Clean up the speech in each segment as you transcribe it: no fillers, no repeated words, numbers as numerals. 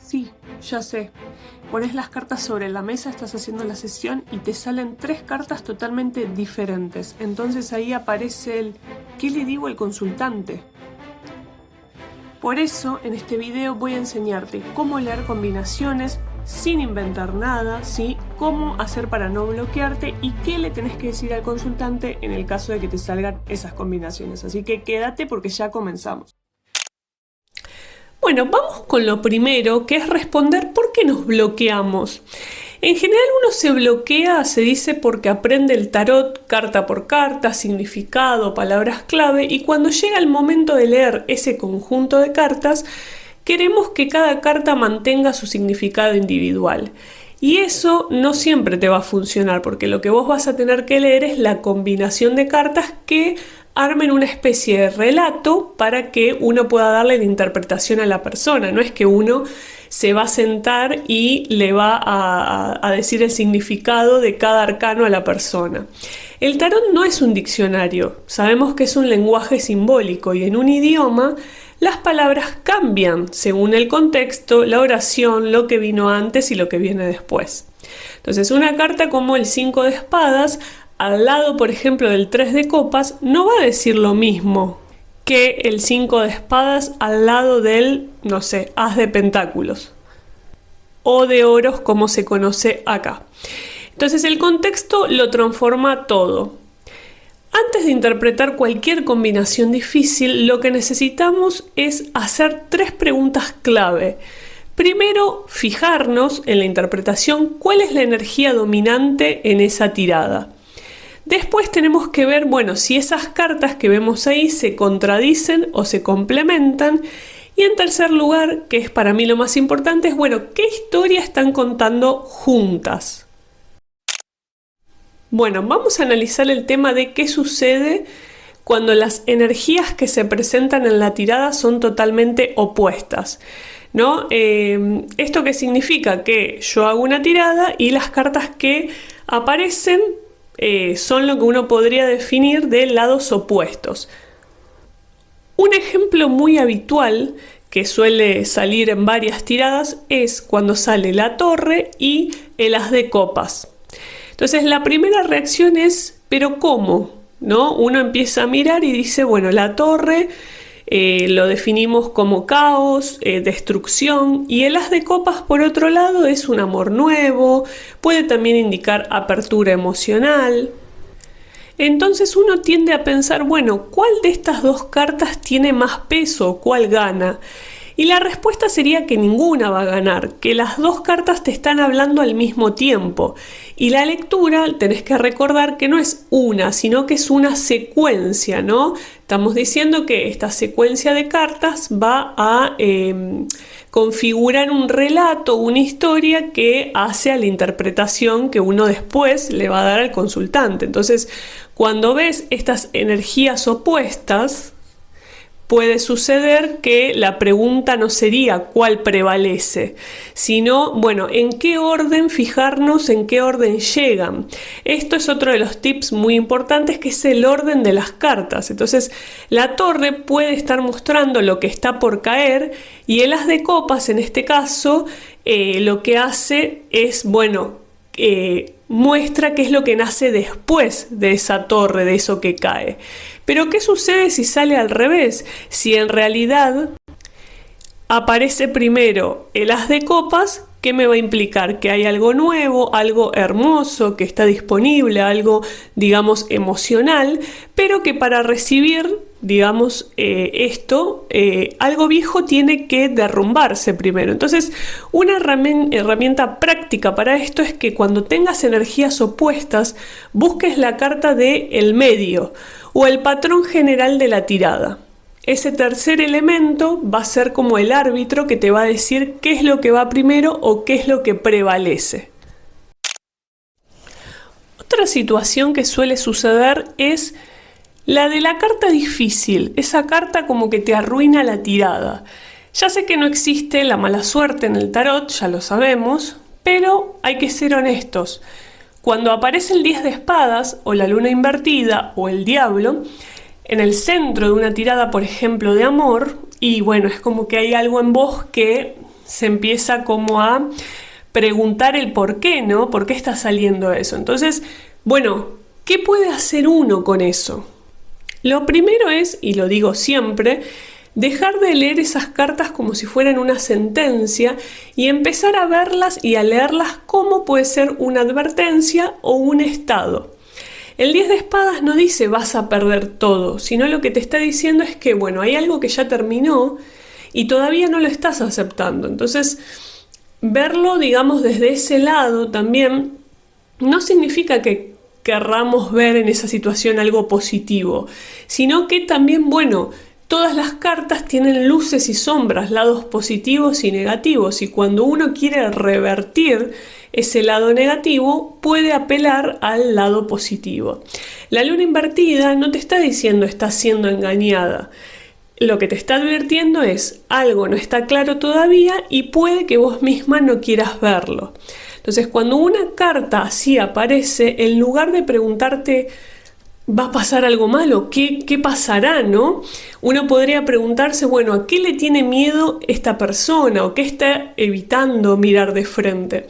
Sí, ya sé. Pones las cartas sobre la mesa, estás haciendo la sesión y te salen 3 cartas totalmente diferentes. Entonces ahí aparece el ¿qué le digo al consultante? Por eso en este video voy a enseñarte cómo leer combinaciones sin inventar nada, ¿sí? Cómo hacer para no bloquearte y qué le tenés que decir al consultante en el caso de que te salgan esas combinaciones. Así que quédate porque ya comenzamos. Bueno, vamos con lo primero, que es responder por qué nos bloqueamos. En general uno se bloquea, se dice, porque aprende el tarot carta por carta, significado, palabras clave, y cuando llega el momento de leer ese conjunto de cartas, queremos que cada carta mantenga su significado individual. Y eso no siempre te va a funcionar, porque lo que vos vas a tener que leer es la combinación de cartas que armen una especie de relato para que uno pueda darle la interpretación a la persona. No es que uno se va a sentar y le va a decir el significado de cada arcano a la persona. El tarot no es un diccionario, sabemos que es un lenguaje simbólico y en un idioma las palabras cambian según el contexto, la oración, lo que vino antes y lo que viene después. Entonces una carta como el 5 de espadas, al lado por ejemplo del 3 de copas, no va a decir lo mismo que el 5 de espadas al lado del, no sé, as de pentáculos o de oros como se conoce acá. Entonces el contexto lo transforma todo. Antes de interpretar cualquier combinación difícil, lo que necesitamos es hacer 3 preguntas clave. Primero, fijarnos en la interpretación cuál es la energía dominante en esa tirada. Después tenemos que ver, bueno, si esas cartas que vemos ahí se contradicen o se complementan. Y en tercer lugar, que es para mí lo más importante, es, bueno, ¿qué historia están contando juntas? Bueno, vamos a analizar el tema de qué sucede cuando las energías que se presentan en la tirada son totalmente opuestas, ¿no? ¿Esto qué significa? Que yo hago una tirada y las cartas que aparecen son lo que uno podría definir de lados opuestos. Un ejemplo muy habitual que suele salir en varias tiradas es cuando sale la torre y el as de copas. Entonces la primera reacción es, ¿pero cómo? ¿No? Uno empieza a mirar y dice, bueno, la torre lo definimos como caos, destrucción, y el as de copas por otro lado es un amor nuevo, puede también indicar apertura emocional. Entonces uno tiende a pensar, bueno, ¿cuál de estas dos cartas tiene más peso? ¿Cuál gana? Y la respuesta sería que ninguna va a ganar, que las dos cartas te están hablando al mismo tiempo. Y la lectura, tenés que recordar que no es una, sino que es una secuencia, ¿no? Estamos diciendo que esta secuencia de cartas va a configurar un relato, una historia que hace a la interpretación que uno después le va a dar al consultante. Entonces, cuando ves estas energías opuestas, puede suceder que la pregunta no sería cuál prevalece, sino, bueno, en qué orden fijarnos, en qué orden llegan. Esto es otro de los tips muy importantes, que es el orden de las cartas. Entonces, la torre puede estar mostrando lo que está por caer y el as de copas, en este caso, lo que hace es, bueno, muestra qué es lo que nace después de esa torre, de eso que cae. Pero ¿qué sucede si sale al revés? Si en realidad aparece primero el as de copas, ¿qué me va a implicar? Que hay algo nuevo, algo hermoso, que está disponible, algo, digamos, emocional, pero que para recibir, digamos, algo viejo tiene que derrumbarse primero. Entonces, una herramienta práctica para esto es que cuando tengas energías opuestas, busques la carta del medio o el patrón general de la tirada. Ese tercer elemento va a ser como el árbitro que te va a decir qué es lo que va primero o qué es lo que prevalece. Otra situación que suele suceder es la de la carta difícil, esa carta como que te arruina la tirada. Ya sé que no existe la mala suerte en el tarot, ya lo sabemos, pero hay que ser honestos. Cuando aparece el 10 de espadas o la luna invertida o el diablo, en el centro de una tirada, por ejemplo, de amor, y bueno, es como que hay algo en vos que se empieza como a preguntar el por qué, ¿no? ¿Por qué está saliendo eso? Entonces, bueno, ¿qué puede hacer uno con eso? Lo primero es, y lo digo siempre, dejar de leer esas cartas como si fueran una sentencia y empezar a verlas y a leerlas como puede ser una advertencia o un estado. El 10 de espadas no dice vas a perder todo, sino lo que te está diciendo es que, bueno, hay algo que ya terminó y todavía no lo estás aceptando. Entonces, verlo, digamos, desde ese lado también no significa que querramos ver en esa situación algo positivo, sino que también, bueno, todas las cartas tienen luces y sombras, lados positivos y negativos, y cuando uno quiere revertir ese lado negativo, puede apelar al lado positivo. La luna invertida no te está diciendo estás siendo engañada. Lo que te está advirtiendo es algo no está claro todavía y puede que vos misma no quieras verlo. Entonces, cuando una carta así aparece, en lugar de preguntarte ¿va a pasar algo malo? ¿Qué pasará, no? Uno podría preguntarse, bueno, ¿a qué le tiene miedo esta persona o qué está evitando mirar de frente?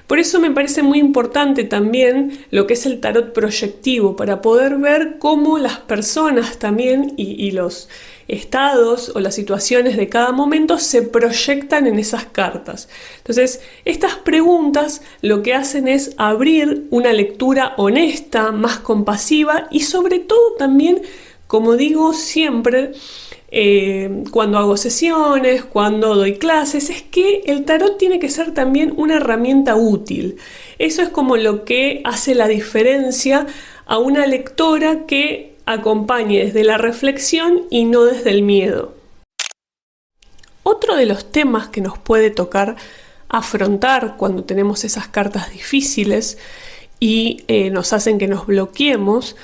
Por eso me parece muy importante también lo que es el tarot proyectivo, para poder ver cómo las personas también y los estados o las situaciones de cada momento se proyectan en esas cartas. Entonces, estas preguntas lo que hacen es abrir una lectura honesta, más compasiva y sobre todo también, como digo siempre, cuando hago sesiones, cuando doy clases, es que el tarot tiene que ser también una herramienta útil. Eso es como lo que hace la diferencia a una lectora que acompañe desde la reflexión y no desde el miedo. Otro de los temas que nos puede tocar afrontar cuando tenemos esas cartas difíciles y nos hacen que nos bloqueemos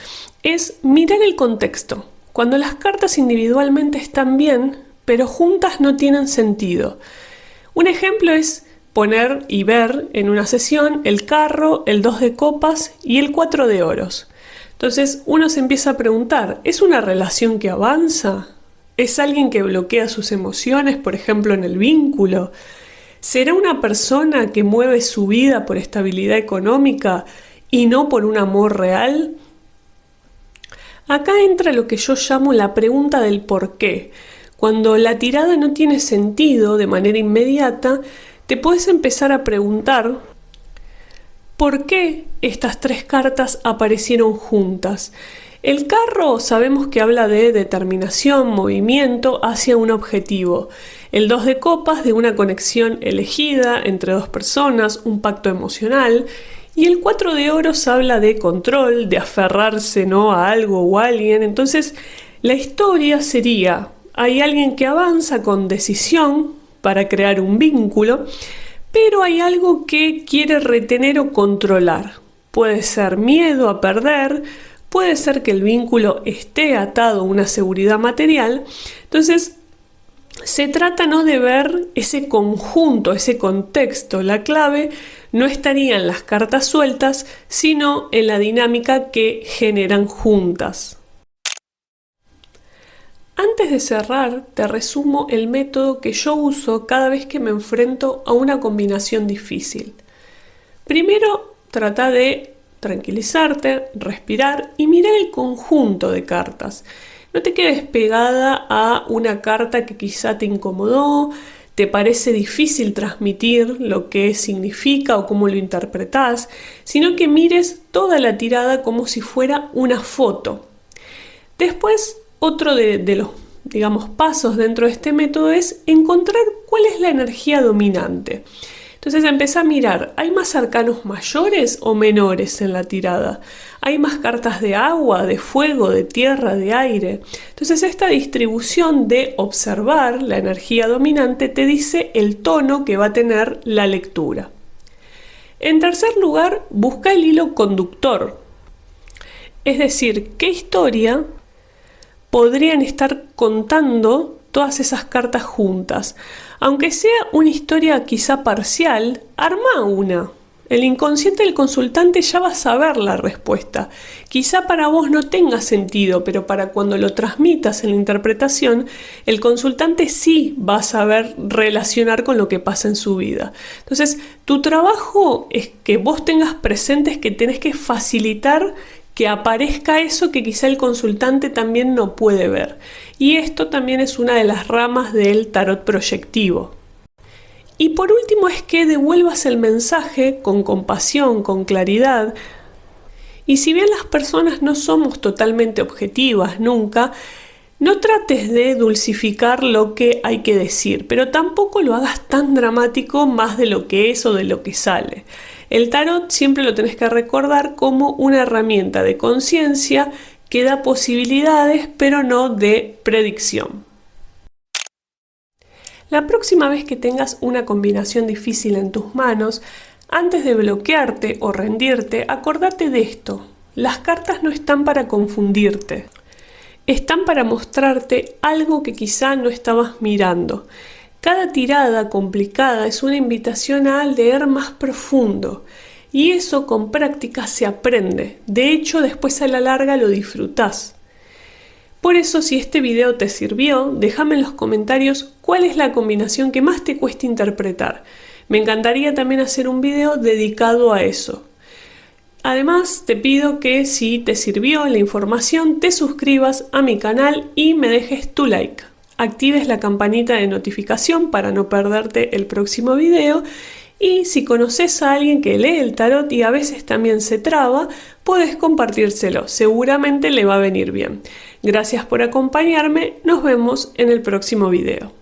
es mirar el contexto. Cuando las cartas individualmente están bien, pero juntas no tienen sentido. Un ejemplo es poner y ver en una sesión el carro, el 2 de copas y el 4 de oros. Entonces uno se empieza a preguntar, ¿es una relación que avanza? ¿Es alguien que bloquea sus emociones, por ejemplo, en el vínculo? ¿Será una persona que mueve su vida por estabilidad económica y no por un amor real? Acá entra lo que yo llamo la pregunta del por qué. Cuando la tirada no tiene sentido de manera inmediata, te puedes empezar a preguntar ¿por qué estas tres cartas aparecieron juntas? El carro sabemos que habla de determinación, movimiento hacia un objetivo. El 2 de copas de una conexión elegida entre dos personas, un pacto emocional. Y el 4 de oros habla de control, de aferrarse, ¿no?, a algo o a alguien. Entonces, la historia sería, hay alguien que avanza con decisión para crear un vínculo, pero hay algo que quiere retener o controlar. Puede ser miedo a perder, puede ser que el vínculo esté atado a una seguridad material. Entonces, se trata, ¿no?, de ver ese conjunto, ese contexto. La clave no estaría en las cartas sueltas, sino en la dinámica que generan juntas. Antes de cerrar, te resumo el método que yo uso cada vez que me enfrento a una combinación difícil. Primero, trata de tranquilizarte, respirar y mirar el conjunto de cartas. No te quedes pegada a una carta que quizá te incomodó, te parece difícil transmitir lo que significa o cómo lo interpretás, sino que mires toda la tirada como si fuera una foto. Después, otro de los, digamos, pasos dentro de este método es encontrar cuál es la energía dominante. Entonces empezá a mirar, ¿hay más arcanos mayores o menores en la tirada? ¿Hay más cartas de agua, de fuego, de tierra, de aire? Entonces esta distribución de observar la energía dominante te dice el tono que va a tener la lectura. En tercer lugar, busca el hilo conductor. Es decir, ¿qué historia podrían estar contando todas esas cartas juntas? Aunque sea una historia quizá parcial, arma una. El inconsciente del consultante ya va a saber la respuesta. Quizá para vos no tenga sentido, pero para cuando lo transmitas en la interpretación, el consultante sí va a saber relacionar con lo que pasa en su vida. Entonces, tu trabajo es que vos tengas presentes que tenés que facilitar que aparezca eso que quizá el consultante también no puede ver. Y esto también es una de las ramas del tarot proyectivo. Y por último es que devuelvas el mensaje con compasión, con claridad. Y si bien las personas no somos totalmente objetivas nunca, no trates de dulcificar lo que hay que decir, pero tampoco lo hagas tan dramático más de lo que es o de lo que sale. El tarot siempre lo tenés que recordar como una herramienta de conciencia que da posibilidades, pero no de predicción. La próxima vez que tengas una combinación difícil en tus manos, antes de bloquearte o rendirte, acordate de esto. Las cartas no están para confundirte. Están para mostrarte algo que quizá no estabas mirando. Cada tirada complicada es una invitación a leer más profundo. Y eso con práctica se aprende. De hecho, después a la larga lo disfrutás. Por eso, si este video te sirvió, déjame en los comentarios cuál es la combinación que más te cuesta interpretar. Me encantaría también hacer un video dedicado a eso. Además, te pido que si te sirvió la información, te suscribas a mi canal y me dejes tu like. Actives la campanita de notificación para no perderte el próximo video. Y si conoces a alguien que lee el tarot y a veces también se traba, puedes compartírselo, seguramente le va a venir bien. Gracias por acompañarme, nos vemos en el próximo video.